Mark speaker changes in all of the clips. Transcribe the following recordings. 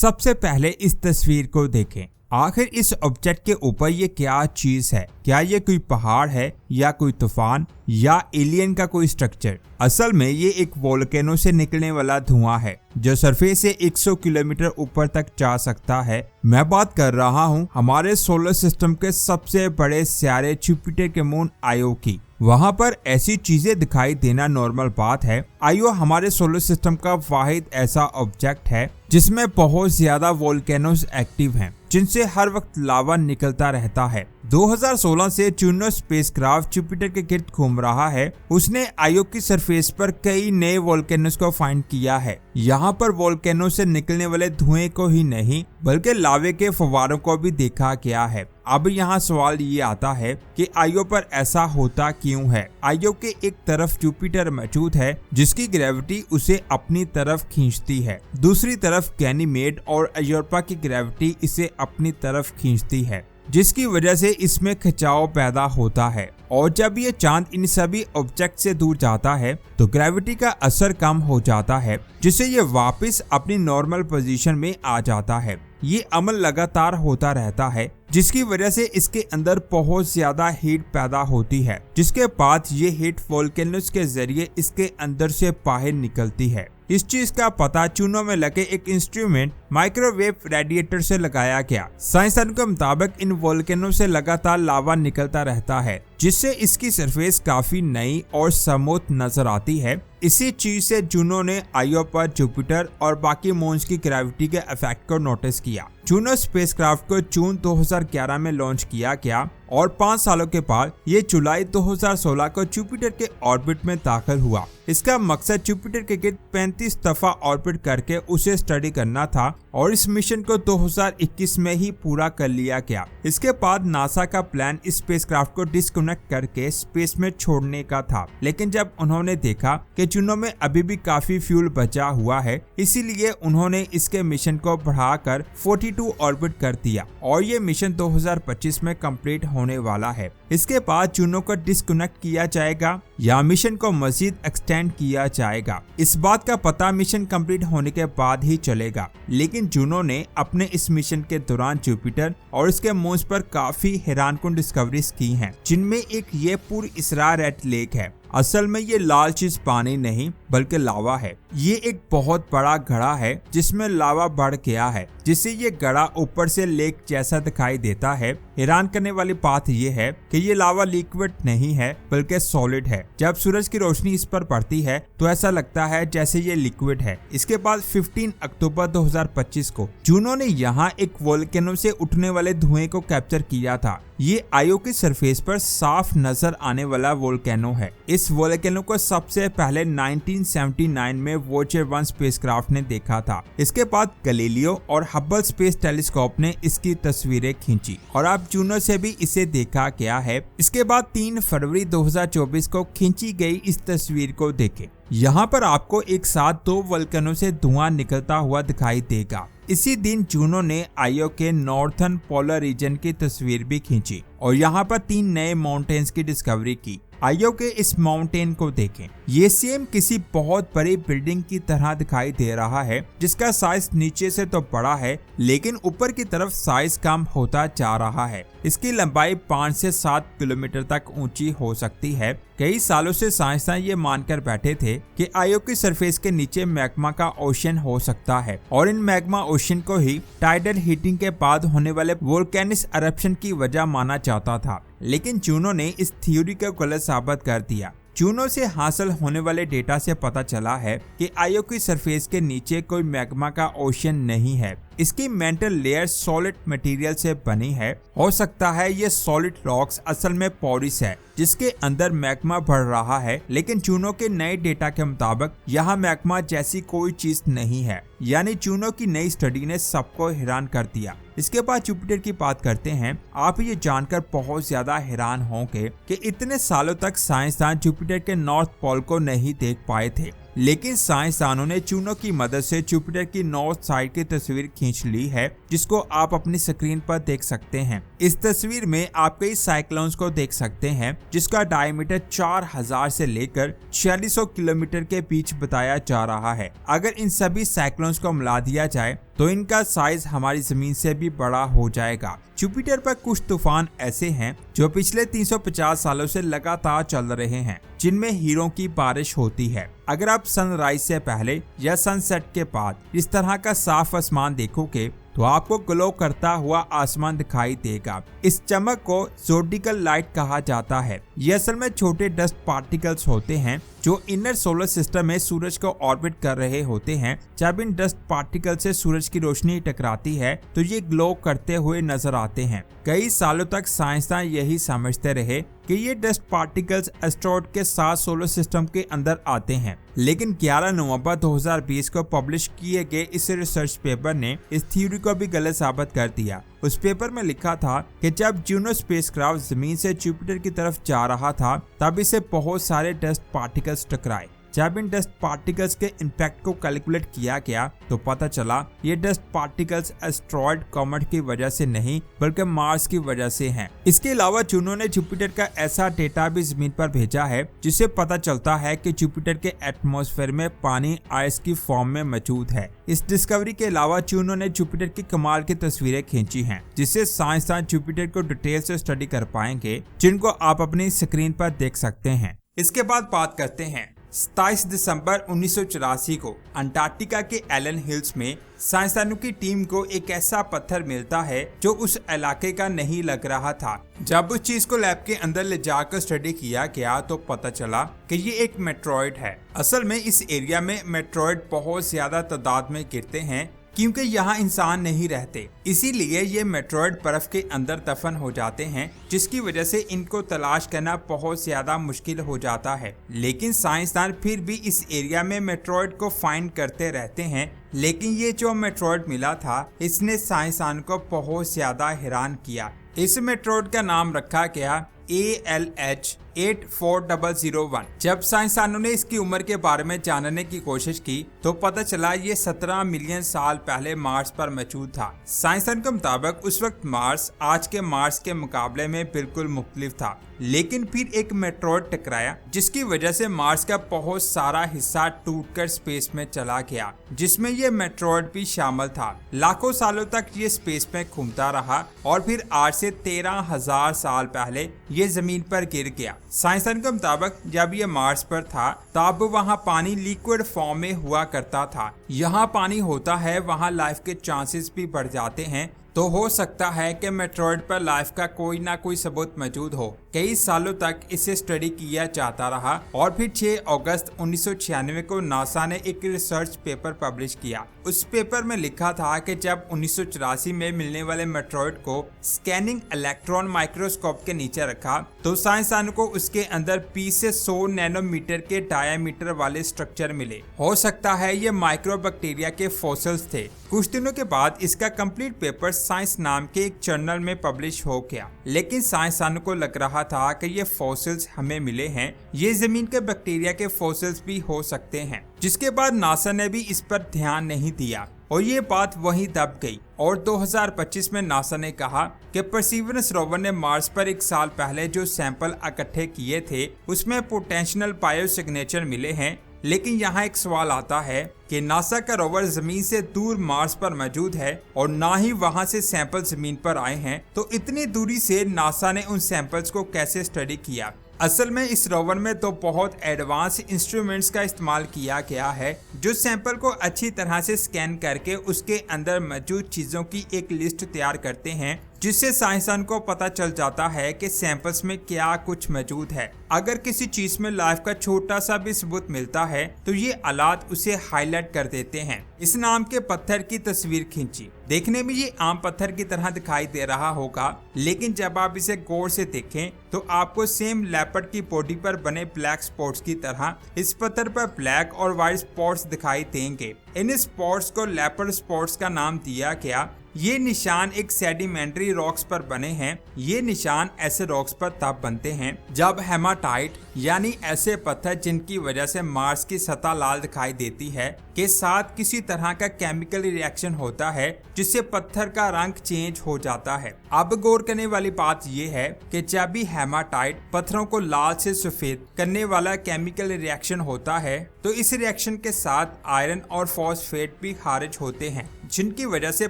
Speaker 1: सबसे पहले इस तस्वीर को देखें। आखिर इस ऑब्जेक्ट के ऊपर ये क्या चीज है? क्या ये कोई पहाड़ है या कोई तूफान या एलियन का कोई स्ट्रक्चर? असल में ये एक वोल्केनो से निकलने वाला धुआं है जो सरफेस से 100 किलोमीटर ऊपर तक जा सकता है। मैं बात कर रहा हूँ हमारे सोलर सिस्टम के सबसे बड़े सितारे जुपिटर के मून आयो की। वहाँ पर ऐसी चीजें दिखाई देना नॉर्मल बात है। आयो हमारे सोलर सिस्टम का वाहिद ऐसा ऑब्जेक्ट है जिसमें बहुत ज्यादा वोल्केनोज एक्टिव हैं, जिनसे हर वक्त लावा निकलता रहता है। 2016 से जूनो स्पेसक्राफ्ट जुपिटर के गिर्द घूम रहा है। उसने आयो की सरफेस पर कई नए वोल्केनोज को फाइंड किया है। यहाँ पर वोल्केनो से निकलने वाले धुएं को ही नहीं बल्कि लावे के फव्वारों को भी देखा गया है। अब यहाँ सवाल ये आता है कि आयो पर ऐसा होता क्यों है? आयो के एक तरफ जुपिटर मौजूद है जिसकी ग्रेविटी उसे अपनी तरफ खींचती है, दूसरी तरफ गैनीमेड और यूरोपा की ग्रेविटी इसे अपनी तरफ खींचती है, जिसकी वजह से इसमें खिंचाव पैदा होता है। और जब ये चांद इन सभी ऑब्जेक्ट से दूर जाता है तो ग्रेविटी का असर कम हो जाता है, जिससे ये वापस अपनी नॉर्मल पोजीशन में आ जाता है। ये अमल लगातार होता रहता है जिसकी वजह से इसके अंदर बहुत ज्यादा हीट पैदा होती है, जिसके बाद ये हीट वोल्केनोज के जरिए इसके अंदर से बाहर निकलती है। इस चीज का पता जूनो में लगे एक इंस्ट्रूमेंट माइक्रोवेव रेडिएटर से लगाया गया। साइंसदानों के मुताबिक इन वोल्केनो से लगातार लावा निकलता रहता है, जिससे इसकी सरफेस काफी नई और स्मूथ नजर आती है। इसी चीज से जूनो ने आयो पर जुपिटर और बाकी मून्स की ग्रेविटी के इफेक्ट को नोटिस किया। जूनो स्पेसक्राफ्ट को जून 2011 में लॉन्च किया गया और 5 सालों के बाद ये जुलाई 2016 को जुपिटर के ऑर्बिट में दाखिल हुआ। इसका मकसद जुपिटर के गिर्द 35 दफा ऑर्बिट करके उसे स्टडी करना था और इस मिशन को 2021 में ही पूरा कर लिया गया। इसके बाद नासा का प्लान इस स्पेसक्राफ्ट को डिस्कनेक्ट करके स्पेस में छोड़ने का था, लेकिन जब उन्होंने देखा कि जूनो में अभी भी काफी फ्यूल बचा हुआ है, इसीलिए उन्होंने इसके मिशन को बढ़ाकर 42 ऑर्बिट कर दिया और ये मिशन 2025 में कंप्लीट होने वाला है। इसके बाद जूनो को डिस्कनेक्ट किया जाएगा या मिशन को मजीद एक्सटेंड किया जाएगा, इस बात का पता मिशन कंप्लीट होने के बाद ही चलेगा। लेकिन जूनो ने अपने इस मिशन के दौरान जुपिटर और इसके मून्स पर काफी हैरानकुन डिस्कवरीज की हैं, जिनमें एक ये पूरी इसरा रेड लेक है। असल में ये लाल चीज पानी नहीं बल्कि लावा है। ये एक बहुत बड़ा घड़ा है जिसमें लावा बढ़ गया है, जिससे ये घड़ा ऊपर से लेक जैसा दिखाई देता है। हैरान करने वाली बात यह है कि ये लावा लिक्विड नहीं है बल्कि सॉलिड है। जब सूरज की रोशनी इस पर पड़ती है तो ऐसा लगता है जैसे ये लिक्विड है। इसके बाद 15 अक्टूबर 2025 को जूनो ने यहाँ एक वोल्केनो से उठने वाले धुएं को कैप्चर किया था। ये आयो की सरफेस पर साफ नजर आने वाला वोल्केनो है। इस वोल्केनो को सबसे पहले 1979 में वॉचर 1 स्पेसक्राफ्ट ने देखा था। इसके बाद गैलीलियो और हबल स्पेस टेलीस्कोप ने इसकी तस्वीरें खींची और अब जूनो से भी इसे देखा गया है। इसके बाद 3 फरवरी 2024 को खींची गई इस तस्वीर को देखें। यहाँ पर आपको एक साथ 2 वोल्केनो से धुआं निकलता हुआ दिखाई देगा। इसी दिन जूनो ने आयो के नॉर्थर्न पोलर रीजन की तस्वीर भी खींची और यहाँ पर 3 नए माउंटेन्स की डिस्कवरी की। आयो के इस माउंटेन को देखें। ये सेम किसी बहुत बड़ी बिल्डिंग की तरह दिखाई दे रहा है, जिसका साइज नीचे से तो बड़ा है लेकिन ऊपर की तरफ साइज कम होता जा रहा है। इसकी लंबाई 5 से 7 किलोमीटर तक ऊंची हो सकती है। कई सालों से साइंसदान ये मानकर बैठे थे कि आयो की सरफेस के नीचे मैग्मा का ओशन हो सकता है और इन मैग्मा ओशन को ही टाइडल हीटिंग के बाद होने वाले वोल्केनिक एरप्शन की वजह माना जाता था, लेकिन जूनो ने इस थ्योरी को गलत साबित कर दिया। जूनो से हासिल होने वाले डेटा से पता चला है कि आयो की सरफेस के नीचे कोई मैग्मा का ओशन नहीं है। इसकी मेंटल लेयर सॉलिड मटेरियल से बनी है। हो सकता है ये सॉलिड रॉक्स असल में पोरिस है जिसके अंदर मैग्मा बढ़ रहा है, लेकिन जूनो के नए डेटा के मुताबिक यहाँ मैग्मा जैसी कोई चीज नहीं है। यानी जूनो की नई स्टडी ने सबको हैरान कर दिया। इसके बाद जुपिटर की बात करते हैं। आप ये जानकर बहुत ज्यादा हैरान होंगे कि इतने सालों तक साइंसदान जुपिटर के नॉर्थ पोल को नहीं देख पाए थे, लेकिन साइंसदानों ने जूनो की मदद से जुपिटर की नॉर्थ साइड की तस्वीर खींच ली है, जिसको आप अपनी स्क्रीन पर देख सकते हैं। इस तस्वीर में आप कई साइक्लोन्स को देख सकते हैं जिसका डायमीटर 4000 से लेकर 4600 किलोमीटर के बीच बताया जा रहा है। अगर इन सभी साइक्लोन्स को मिला दिया जाए तो इनका साइज हमारी जमीन से भी बड़ा हो जाएगा। जुपिटर पर कुछ तूफान ऐसे हैं जो पिछले 350 सालों से लगातार चल रहे हैं, जिनमें हीरों की बारिश होती है। अगर आप सनराइज से पहले या सनसेट के बाद इस तरह का साफ आसमान देखोगे तो आपको ग्लो करता हुआ आसमान दिखाई देगा। इस चमक को ज़ोडिकल लाइट कहा जाता है। ये असल में छोटे डस्ट पार्टिकल्स होते हैं जो इनर सोलर सिस्टम में सूरज को ऑर्बिट कर रहे होते हैं। जब इन डस्ट पार्टिकल से सूरज की रोशनी टकराती है तो ये ग्लो करते हुए नजर आते हैं। कई सालों तक साइंसदान यही समझते रहे कि ये डस्ट पार्टिकल्स एस्ट्रॉइड के साथ सोलर सिस्टम के अंदर आते हैं, लेकिन 11 नवंबर 2020 को पब्लिश किए गए इस रिसर्च पेपर ने इस थ्योरी को भी गलत साबित कर दिया। उस पेपर में लिखा था कि जब जूनो स्पेसक्राफ्ट जमीन से जुपिटर की तरफ जा रहा था तब इसे बहुत सारे डस्ट पार्टिकल्स टकराए। जब इन डस्ट पार्टिकल्स के इम्पैक्ट को कैलकुलेट किया गया तो पता चला ये डस्ट पार्टिकल्स एस्ट्रॉइड कॉमेट की वजह से नहीं बल्कि मार्स की वजह से हैं। इसके अलावा जूनो ने जुपिटर का ऐसा डेटा भी जमीन पर भेजा है जिससे पता चलता है कि जुपिटर के एटमॉस्फेयर में पानी आइस की फॉर्म में मौजूद है। इस डिस्कवरी के अलावा जूनो ने जुपिटर की कमाल की तस्वीरें खींची हैं, जिससे साइंसदान जुपिटर को डिटेल से स्टडी कर पाएंगे, जिनको आप अपनी स्क्रीन पर देख सकते हैं। इसके बाद बात करते हैं 27 दिसंबर 1984 को अंटार्कटिका के एलन हिल्स में साइंसदानों की टीम को एक ऐसा पत्थर मिलता है जो उस इलाके का नहीं लग रहा था। जब उस चीज को लैब के अंदर ले जाकर स्टडी किया गया तो पता चला कि ये एक मेट्रॉइड है। असल में इस एरिया में मेट्रॉइड बहुत ज्यादा तादाद में गिरते हैं क्योंकि यहाँ इंसान नहीं रहते, इसीलिए ये मेट्रॉइड बर्फ के अंदर दफन हो जाते हैं, जिसकी वजह से इनको तलाश करना बहुत ज्यादा मुश्किल हो जाता है। लेकिन साइंसदान फिर भी इस एरिया में मेट्रॉइड को फाइंड करते रहते हैं। लेकिन ये जो मेट्रॉइड मिला था इसने साइंसदान को बहुत ज्यादा हैरान किया। इस मेट्रॉइड का नाम रखा गया ALH 84001। जब साइंसदानों ने इसकी उम्र के बारे में जानने की कोशिश की तो पता चला ये 17 मिलियन साल पहले मार्स पर मौजूद था। साइंसदान के मुताबिक उस वक्त मार्स आज के मार्स के मुकाबले में बिल्कुल मुख्तलिफ था, लेकिन फिर एक मेट्रॉइड टकराया जिसकी वजह से मार्स का बहुत सारा हिस्सा टूटकर स्पेस में चला गया, जिसमें ये मेट्रॉइड भी शामिल था। लाखों सालों तक ये स्पेस में घूमता रहा और फिर आज से 13,000 साल पहले ये जमीन पर गिर गया। साइंसदान के मुताबिक जब ये मार्स पर था तब वहाँ पानी लिक्विड फॉर्म में हुआ करता था। यहाँ पानी होता है वहाँ लाइफ के चांसेस भी बढ़ जाते हैं, तो हो सकता है कि मेट्रॉइड पर लाइफ का कोई ना कोई सबूत मौजूद हो। कई सालों तक इसे स्टडी किया जाता रहा और फिर 6 अगस्त 1996 को नासा ने एक रिसर्च पेपर पब्लिश किया। उस पेपर में लिखा था कि जब 1984 में मिलने वाले मेट्रॉइड को स्कैनिंग इलेक्ट्रॉन माइक्रोस्कोप के नीचे रखा तो साइंसदानों को उसके अंदर 20 से 100 नैनोमीटर के डायामीटर वाले स्ट्रक्चर मिले। हो सकता है ये माइक्रोबैक्टीरिया के फॉसिल्स थे। कुछ दिनों के बाद इसका कंप्लीट पेपर साइंस नाम के एक जर्नल में पब्लिश हो गया, लेकिन साइंसदानों को लग रहा था कि ये फॉसिल्स हमें मिले हैं, ये जमीन के बैक्टीरिया के फॉसिल्स भी हो सकते हैं। जिसके बाद नासा ने भी इस पर ध्यान नहीं दिया और ये बात वहीं दब गई। और 2025 में नासा ने कहा कि परसीवरेंस रोवर ने मार्स पर 1 साल पहले जो सैंपल इकट्ठे किए थे उसमें पोटेंशियल बायो सिग्नेचर मिले हैं। लेकिन यहाँ एक सवाल आता है कि नासा का रोवर जमीन से दूर मार्स पर मौजूद है और ना ही वहाँ से सैंपल जमीन पर आए हैं, तो इतनी दूरी से नासा ने उन सैंपल्स को कैसे स्टडी किया। असल में इस रोवर में तो बहुत एडवांस इंस्ट्रूमेंट्स का इस्तेमाल किया गया है जो सैंपल को अच्छी तरह से स्कैन करके उसके अंदर मौजूद चीजों की एक लिस्ट तैयार करते हैं, जिससे साइंसदान को पता चल जाता है कि सैंपल्स में क्या कुछ मौजूद है। अगर किसी चीज में लाइफ का छोटा सा भी सबूत मिलता है तो ये आलात उसे हाईलाइट कर देते हैं। इस नाम के पत्थर की तस्वीर खींची। देखने में ये आम पत्थर की तरह दिखाई दे रहा होगा, लेकिन जब आप इसे गौर से देखें तो आपको सेम लेपर्ड की बॉडी पर बने ब्लैक स्पॉट्स की तरह इस पत्थर पर ब्लैक और व्हाइट स्पॉट्स दिखाई देंगे। इन स्पॉट्स को लेपर्ड स्पॉट्स का नाम दिया गया। ये निशान एक सेडिमेंट्री रॉक्स पर बने हैं। ये निशान ऐसे रॉक्स पर तब बनते हैं जब हेमाटाइट यानी ऐसे पत्थर जिनकी वजह से मार्स की सतह लाल दिखाई देती है के साथ किसी तरह का केमिकल रिएक्शन होता है, जिससे पत्थर का रंग चेंज हो जाता है। अब गौर करने वाली बात यह है कि जब भी हेमाटाइट पत्थरों को लाल से सफेद करने वाला केमिकल रिएक्शन होता है तो इस रिएक्शन के साथ आयरन और फॉस्फेट भी खारिज होते हैं, जिनकी वजह से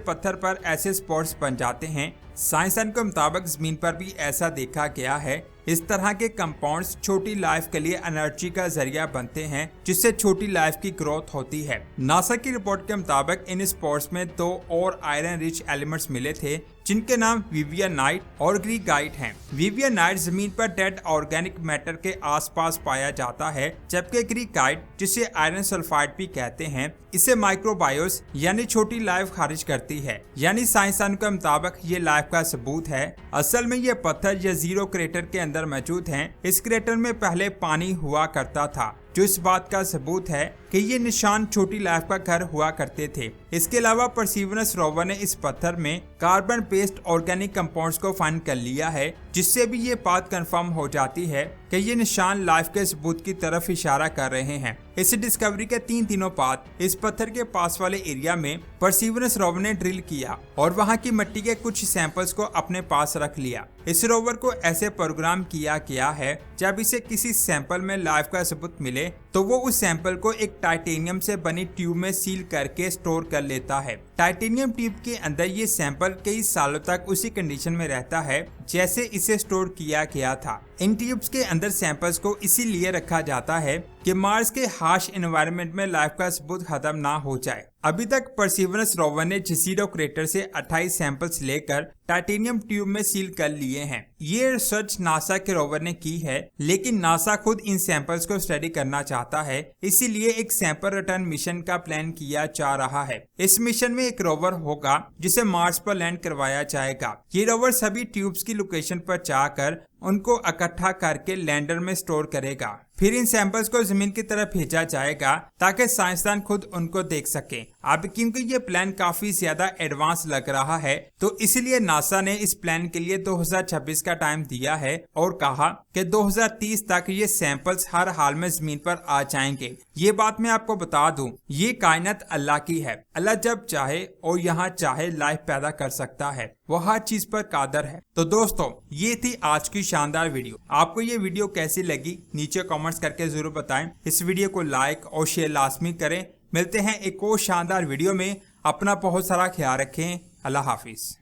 Speaker 1: पत्थर पर ऐसे स्पॉट्स बन जाते हैं। साइंसदान के मुताबिक जमीन पर भी ऐसा देखा गया है। इस तरह के कंपाउंड्स छोटी लाइफ के लिए एनर्जी का जरिया बनते हैं, जिससे छोटी लाइफ की ग्रोथ होती है। नासा की रिपोर्ट के मुताबिक इन स्पॉट्स में 2 और आयरन रिच एलिमेंट्स मिले थे, जिनके नाम विवियनाइट और ग्रीगाइट हैं। विवियनाइट जमीन पर डेड ऑर्गेनिक मैटर के आसपास पाया जाता है, जबकि ग्रीगाइट, जिसे आयरन सल्फाइड भी कहते हैं, इसे माइक्रोबायोस यानी छोटी लाइफ खारिज करती है। यानी साइंसदान के मुताबिक ये लाइफ का सबूत है। असल में ये पत्थर या जीरो क्रेटर के अंदर मौजूद हैं। इस क्रेटर में पहले पानी हुआ करता था, जो इस बात का सबूत है कि ये निशान छोटी लाइफ का घर हुआ करते थे। इसके अलावा परसीवरेंस रोवर ने इस पत्थर में कार्बन बेस्ड ऑर्गेनिक कंपाउंड्स को फाइंड कर लिया है, जिससे भी ये बात कंफर्म हो जाती है कि ये निशान लाइफ के सबूत की तरफ इशारा कर रहे हैं। इस डिस्कवरी के 3 दिनों बाद इस पत्थर के पास वाले एरिया में परसीवरेंस रोवर ने ड्रिल किया और वहां की मिट्टी के कुछ सैंपल्स को अपने पास रख लिया। इस रोवर को ऐसे प्रोग्राम किया गया है, जब इसे किसी सैंपल में लाइफ का सबूत मिले तो वो उस सैंपल को एक टाइटेनियम से बनी ट्यूब में सील करके स्टोर कर लेता है। टाइटेनियम ट्यूब के अंदर ये सैंपल कई सालों तक उसी कंडीशन में रहता है जैसे इसे स्टोर किया गया था। इन ट्यूब्स के अंदर सैंपल्स को इसीलिए रखा जाता है कि मार्स के हार्श एनवायरनमेंट में लाइफ का सबूत खत्म ना हो जाए। अभी तक परसीवरेंस रोवर ने जजीरो क्रेटर से 28 सैंपल्स लेकर टाइटेनियम ट्यूब में सील कर लिए हैं। ये रिसर्च नासा के रोवर ने की है, लेकिन नासा खुद इन सैंपल्स को स्टडी करना चाहता है, इसीलिए एक सैंपल रिटर्न मिशन का प्लान किया जा रहा है। इस मिशन में एक रोवर होगा जिसे मार्स पर लैंड करवाया जाएगा। ये रोवर सभी ट्यूब्स की लोकेशन पर जाकर उनको इकट्ठा करके लैंडर में स्टोर करेगा। फिर इन सैंपल्स को जमीन की तरफ भेजा जाएगा ताकि साइंसदान खुद उनको देख सके। अब क्योंकि ये प्लान काफी ज्यादा एडवांस लग रहा है, तो इसलिए नासा ने इस प्लान के लिए 2026 का टाइम दिया है और कहा कि 2030 तक ये सैंपल्स हर हाल में जमीन पर आ जाएंगे। ये बात मैं आपको बता दूं, ये कायनात अल्लाह की है। अल्लाह जब चाहे और यहाँ चाहे लाइफ पैदा कर सकता है, वो हर चीज पर कादर है। तो दोस्तों, ये थी आज की शानदार वीडियो। आपको ये वीडियो कैसी लगी नीचे कमेंट्स करके जरूर बताएं। इस वीडियो को लाइक और शेयर लाजमी करें। मिलते हैं एक और शानदार वीडियो में। अपना बहुत सारा ख्याल रखें। अल्लाह हाफिज।